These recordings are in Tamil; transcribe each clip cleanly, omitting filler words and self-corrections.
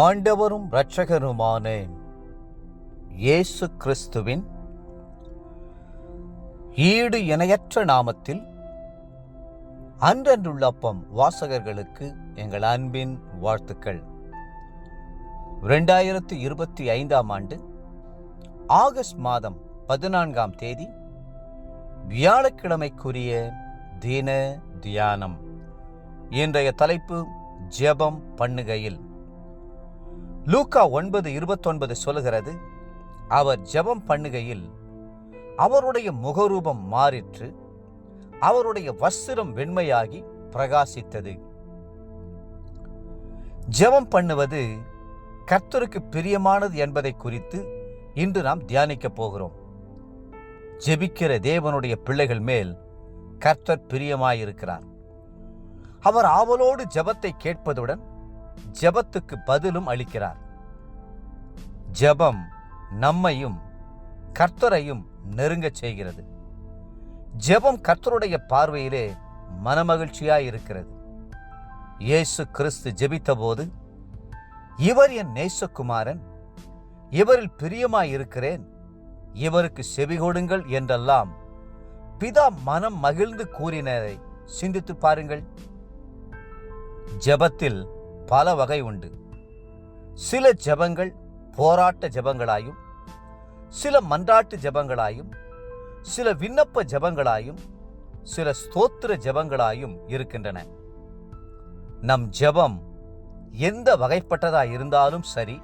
ஆண்டவரும் இரட்சகருமான இயேசு கிறிஸ்துவின் ஈடு இணையற்ற நாமத்தில் அன்றன்றுள்ள அப்பம் வாசகர்களுக்கு எங்கள் அன்பின் வாழ்த்துக்கள். 2025 ஆண்டு ஆகஸ்ட் மாதம் 14ஆம் தேதி வியாழக்கிழமைக்குரிய தின தியானம். இன்றைய தலைப்பு ஜெபம் பண்ணுகையில். லூக்கா 9:29 சொல்லுகிறது, அவர் ஜெபம் பண்ணுகையில் அவருடைய முகரூபம் மாறிற்று, அவருடைய வஸ்திரம் வெண்மையாகி பிரகாசித்தது. ஜெபம் பண்ணுவது கர்த்தருக்கு பிரியமானது என்பதை குறித்து இன்று நாம் தியானிக்கப் போகிறோம். ஜெபிக்கிற தேவனுடைய பிள்ளைகள் மேல் கர்த்தர் பிரியமாயிருக்கிறார். அவர் ஆவலோடு ஜெபத்தை கேட்பதுடன் ஜெபத்துக்கு பதிலும் அளிக்கிறார். ஜெபம் நம்மையும் கர்த்தரையும் நெருங்கச் செய்கிறது. ஜெபம் கர்த்தருடைய பார்வையிலே மனமகிழ்ச்சியாயிருக்கிறது. இயேசு கிறிஸ்து ஜெபித்த போது, இவர் என் நேசகுமாரன், இவரில் பிரியமாயிருக்கிறேன், இவருக்கு செவிகொடுங்கள் என்றெல்லாம் பிதா மனம் மகிழ்ந்து கூறினதை சிந்தித்து பாருங்கள். ஜெபத்தில் பல வகை உண்டு. சில ஜெபங்கள் போராட்ட ஜெபங்களாயும், சில மன்றாட்டு ஜெபங்களாயும், சில விண்ணப்ப ஜெபங்களாயும், சில ஸ்தோத்திர ஜெபங்களாயும் இருக்கின்றன. நம் ஜெபம் எந்த வகைப்பட்டதா இருந்தாலும் சரி,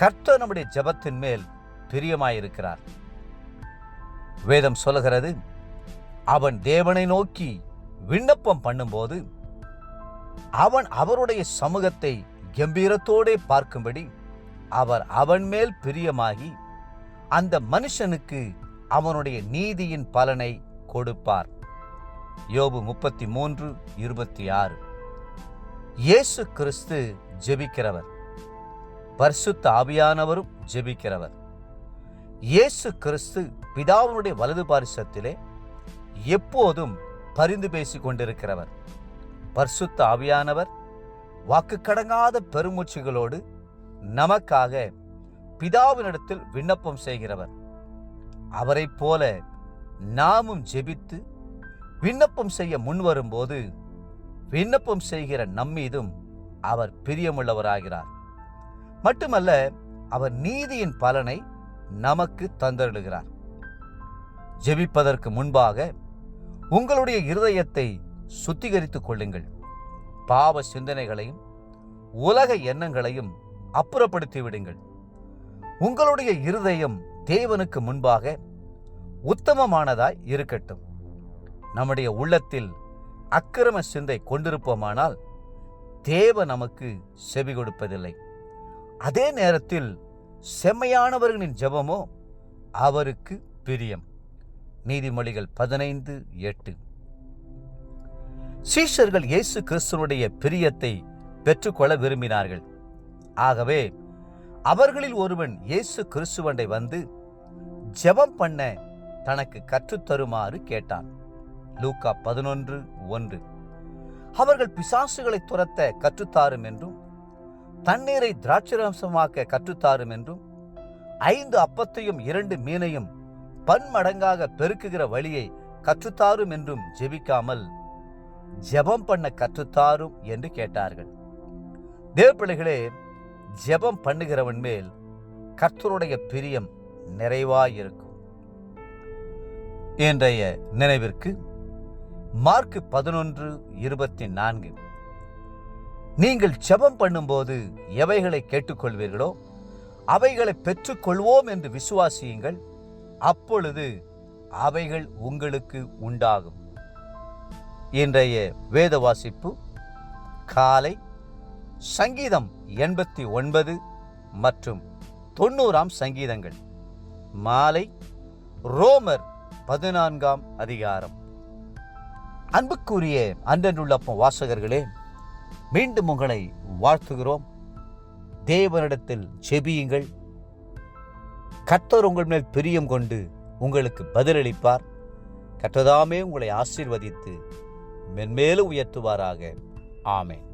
கர்த்தர் நம்முடைய ஜெபத்தின் மேல் பிரியமாயிருக்கிறார். வேதம் சொல்லுகிறது, அவன் தேவனை நோக்கி விண்ணப்பம் பண்ணும்போது அவன் அவருடைய சமூகத்தை கம்பீரத்தோடே பார்க்கும்படி அவர் அவன் மேல் பிரியமாகி அந்த மனுஷனுக்கு அவனுடைய நீதியின் பலனை கொடுப்பார். யோபு 33:26. இயேசு கிறிஸ்து ஜெபிக்கிறவர், பரிசுத்த ஆவியானவரும் ஜெபிக்கிறவர். இயேசு கிறிஸ்து பிதாவினுடைய வலது பாரிசத்திலே எப்போதும் பரிந்து பேசிக் கொண்டிருக்கிறவர். பரிசுத்த ஆவியானவர் வாக்கு கடங்காத பெருமூச்சுகளோடு நமக்காக பிதாவினிடத்தில் விண்ணப்பம் செய்கிறவர். அவரைப் போல நாமும் ஜெபித்து விண்ணப்பம் செய்ய முன்வரும்போது விண்ணப்பம் செய்கிற நம்மீதும் அவர் பிரியமுள்ளவராகிறார். மட்டுமல்ல, அவர் நீதியின் பலனை நமக்கு தந்தருளுகிறார். ஜெபிப்பதற்கு முன்பாக உங்களுடைய இருதயத்தை சுத்திகரித்துக் கொள்ளுங்கள். பாவ சிந்தனைகளையும் உலக எண்ணங்களையும் அப்புறப்படுத்தி விடுங்கள். உங்களுடைய இருதயம் தேவனுக்கு முன்பாக உத்தமமானதாய் இருக்கட்டும். நம்முடைய உள்ளத்தில் அக்கிரம சிந்தை கொண்டிருப்போமானால் தேவ நமக்கு செவி கொடுப்பதில்லை. அதே நேரத்தில் செம்மையானவர்களின் ஜெபமோ அவருக்கு பிரியம். நீதிமொழிகள் 15:8. சீஷர்கள் இயேசு கிறிஸ்துவனுடைய பிரியத்தை பெற்றுக்கொள்ள விரும்பினார்கள். ஆகவே அவர்களில் ஒருவன் இயேசு கிறிஸ்துவண்டை வந்து ஜெபம் பண்ண தனக்கு கற்றுத்தருமாறு கேட்டான். லூக்கா 11:1. அவர்கள் பிசாசுகளை துரத்த கற்றுத்தாரும் என்றும், தண்ணீரை திராட்சரசமாக்க கற்றுத்தாரும் என்றும், 5 அப்பத்தையும் 2 மீனையும் பன்மடங்காக பெருக்குகிற வழியை கற்றுத்தாரும் என்றும் ஜெபிக்காமல் ஜெபம் பண்ண கற்றுத்தாரும் என்று கேட்டார்கள். தேவப்பிள்ளைகளே, ஜெபம் பண்ணுகிறவன் மேல் கர்த்தருடைய பிரியம் நிறைவாயிருக்கும். இன்றைய நினைவிற்கு மார்க் 11:24. நீங்கள் ஜெபம் பண்ணும்போது எவைகளை கேட்டுக்கொள்வீர்களோ அவைகளை பெற்றுக்கொள்வோம் என்று விசுவாசியுங்கள், அப்பொழுது அவைகள் உங்களுக்கு உண்டாகும். இன்றைய வேத வாசிப்பு காலை சங்கீதம் 89 மற்றும் 90 சங்கீதங்கள், மாலை ரோமர் 14ஆம் அதிகாரம். அன்புக்குரிய அன்றன்றுள்ள வாசகர்களே, மீண்டும் உங்களை வாழ்த்துகிறோம். தேவனிடத்தில் ஜெபியுங்கள். கர்த்தர் உங்கள் மேல் பிரியம் கொண்டு உங்களுக்கு பதிலளிப்பார். கர்த்தர் தாமே உங்களை ஆசீர்வதித்து மென்மேலும் உயர்த்துவாராக. ஆமென்.